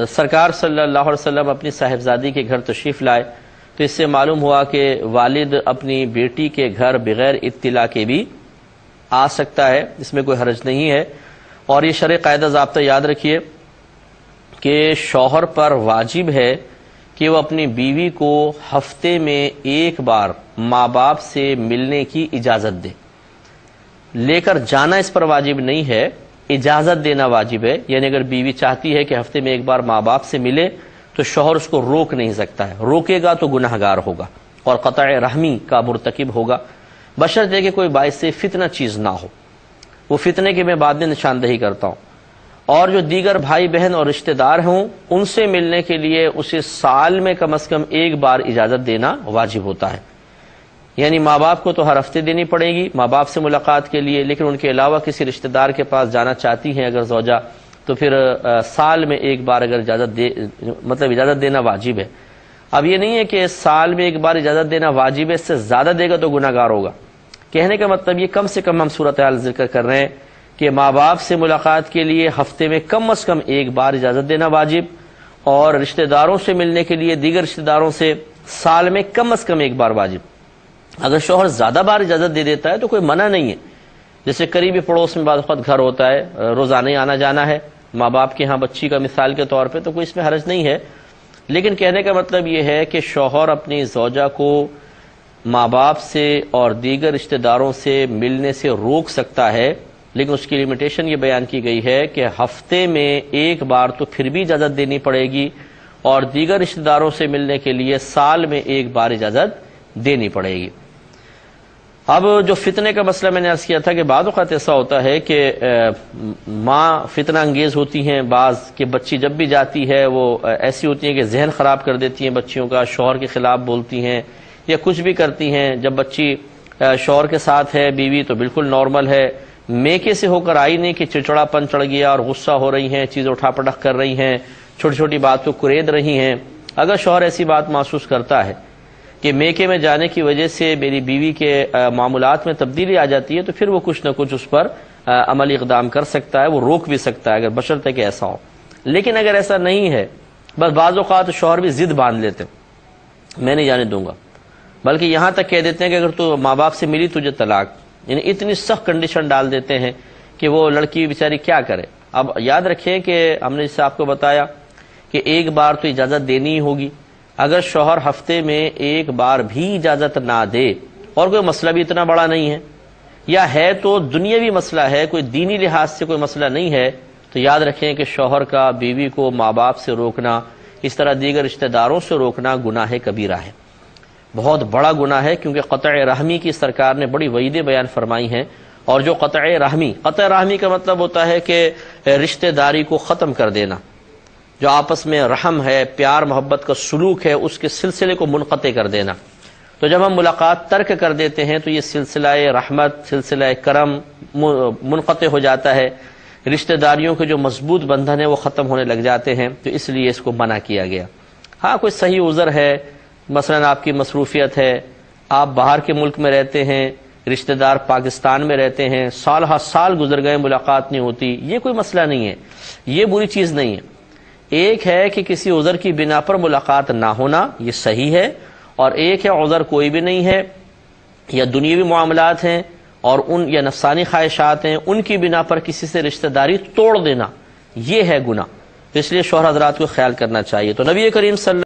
سرکار صلی اللہ علیہ وسلم اپنی صاحبزادی کے گھر تشریف لائے تو اس سے معلوم ہوا کہ والد اپنی بیٹی کے گھر بغیر اطلاع کے بھی آ سکتا ہے، اس میں کوئی حرج نہیں ہے۔ اور یہ شرعی قاعدہ ضابطہ یاد رکھیے کہ شوہر پر واجب ہے کہ وہ اپنی بیوی کو ہفتے میں ایک بار ماں باپ سے ملنے کی اجازت دے۔ لے کر جانا اس پر واجب نہیں ہے، اجازت دینا واجب ہے۔ یعنی اگر بیوی چاہتی ہے کہ ہفتے میں ایک بار ماں باپ سے ملے تو شوہر اس کو روک نہیں سکتا ہے، روکے گا تو گناہگار ہوگا اور قطع رحمی کا مرتکب ہوگا، بشرطے کہ کوئی باعث فتنہ چیز نہ ہو۔ وہ فتنے کی میں بعد میں نشاندہی کرتا ہوں۔ اور جو دیگر بھائی بہن اور رشتہ دار ہوں ان سے ملنے کے لیے اسے سال میں کم از کم ایک بار اجازت دینا واجب ہوتا ہے۔ یعنی ماں باپ کو تو ہر ہفتے دینی پڑے گی ماں باپ سے ملاقات کے لیے، لیکن ان کے علاوہ کسی رشتہ دار کے پاس جانا چاہتی ہیں اگر زوجہ تو پھر سال میں ایک بار اگر اجازت دینا واجب ہے۔ اب یہ نہیں ہے کہ سال میں ایک بار اجازت دینا واجب ہے، اس سے زیادہ دے گا تو گناہگار ہوگا۔ کہنے کا مطلب یہ کم سے کم ہم صورتحال ذکر کر رہے ہیں کہ ماں باپ سے ملاقات کے لیے ہفتے میں کم از کم ایک بار اجازت دینا واجب، اور رشتہ داروں سے ملنے کے لیے دیگر رشتہ داروں سے سال میں کم از کم ایک بار واجب۔ اگر شوہر زیادہ بار اجازت دے دیتا ہے تو کوئی منع نہیں ہے، جیسے قریبی پڑوس میں بعض وقت گھر ہوتا ہے، روزانہ آنا جانا ہے ماں باپ کے ہاں بچی کا مثال کے طور پہ، تو کوئی اس میں حرج نہیں ہے۔ لیکن کہنے کا مطلب یہ ہے کہ شوہر اپنی زوجہ کو ماں باپ سے اور دیگر رشتہ داروں سے ملنے سے روک سکتا ہے، لیکن اس کی لمیٹیشن یہ بیان کی گئی ہے کہ ہفتے میں ایک بار تو پھر بھی اجازت دینی پڑے گی، اور دیگر رشتہ داروں سے ملنے کے لیے سال میں ایک بار اجازت دینی پڑے گی۔ اب جو فتنے کا مسئلہ میں نے عرض کیا تھا کہ بعض اوقات ایسا ہوتا ہے کہ ماں فتنہ انگیز ہوتی ہیں، بعض کہ بچی جب بھی جاتی ہے وہ ایسی ہوتی ہیں کہ ذہن خراب کر دیتی ہیں بچیوں کا، شوہر کے خلاف بولتی ہیں یا کچھ بھی کرتی ہیں۔ جب بچی شوہر کے ساتھ ہے بیوی تو بالکل نارمل ہے، میکے سے ہو کر آئی نہیں کہ چڑچڑا پن چڑھ گیا اور غصہ ہو رہی ہیں، چیزیں اٹھا پٹک کر رہی ہیں، چھوٹی چھوٹی بات کو کرید رہی ہیں۔ اگر شوہر ایسی بات محسوس کرتا ہے کہ میکے میں جانے کی وجہ سے میری بیوی کے معاملات میں تبدیلی آ جاتی ہے تو پھر وہ کچھ نہ کچھ اس پر عملی اقدام کر سکتا ہے، وہ روک بھی سکتا ہے اگر بشرطے کہ ایسا ہو۔ لیکن اگر ایسا نہیں ہے، بس بعض اوقات شوہر بھی ضد باندھ لیتے ہیں میں نہیں جانے دوں گا، بلکہ یہاں تک کہہ دیتے ہیں کہ اگر تو ماں باپ سے ملی تجھے طلاق، یعنی اتنی سخت کنڈیشن ڈال دیتے ہیں کہ وہ لڑکی بیچاری کیا کرے۔ اب یاد رکھیں کہ ہم نے جسے آپ کو بتایا کہ ایک بار تو اجازت دینی ہی ہوگی۔ اگر شوہر ہفتے میں ایک بار بھی اجازت نہ دے، اور کوئی مسئلہ بھی اتنا بڑا نہیں ہے، یا ہے تو دنیاوی مسئلہ ہے، کوئی دینی لحاظ سے کوئی مسئلہ نہیں ہے، تو یاد رکھیں کہ شوہر کا بیوی کو ماں باپ سے روکنا، اس طرح دیگر رشتہ داروں سے روکنا گناہ کبیرہ ہے، بہت بڑا گناہ ہے، کیونکہ قطع رحمی کی سرکار نے بڑی وعیدیں بیان فرمائی ہیں۔ اور جو قطع رحمی کا مطلب ہوتا ہے کہ رشتہ داری کو ختم کر دینا، جو آپس میں رحم ہے، پیار محبت کا سلوک ہے، اس کے سلسلے کو منقطع کر دینا۔ تو جب ہم ملاقات ترک کر دیتے ہیں تو یہ سلسلہ رحمت، سلسلہ کرم منقطع ہو جاتا ہے، رشتہ داریوں کے جو مضبوط بندھن ہیں وہ ختم ہونے لگ جاتے ہیں، تو اس لیے اس کو منع کیا گیا۔ ہاں کوئی صحیح عذر ہے، مثلا آپ کی مصروفیت ہے، آپ باہر کے ملک میں رہتے ہیں، رشتہ دار پاکستان میں رہتے ہیں، سال ہر سال گزر گئے ملاقات نہیں ہوتی، یہ کوئی مسئلہ نہیں ہے، یہ بری چیز نہیں ہے۔ ایک ہے کہ کسی عذر کی بنا پر ملاقات نہ ہونا، یہ صحیح ہے، اور ایک ہے عذر کوئی بھی نہیں ہے، یا دنیاوی معاملات ہیں اور یا نفسانی خواہشات ہیں، ان کی بنا پر کسی سے رشتہ داری توڑ دینا، یہ ہے گناہ۔ تو اس لیے شوہر حضرات کو خیال کرنا چاہیے۔ تو نبی کریم صلی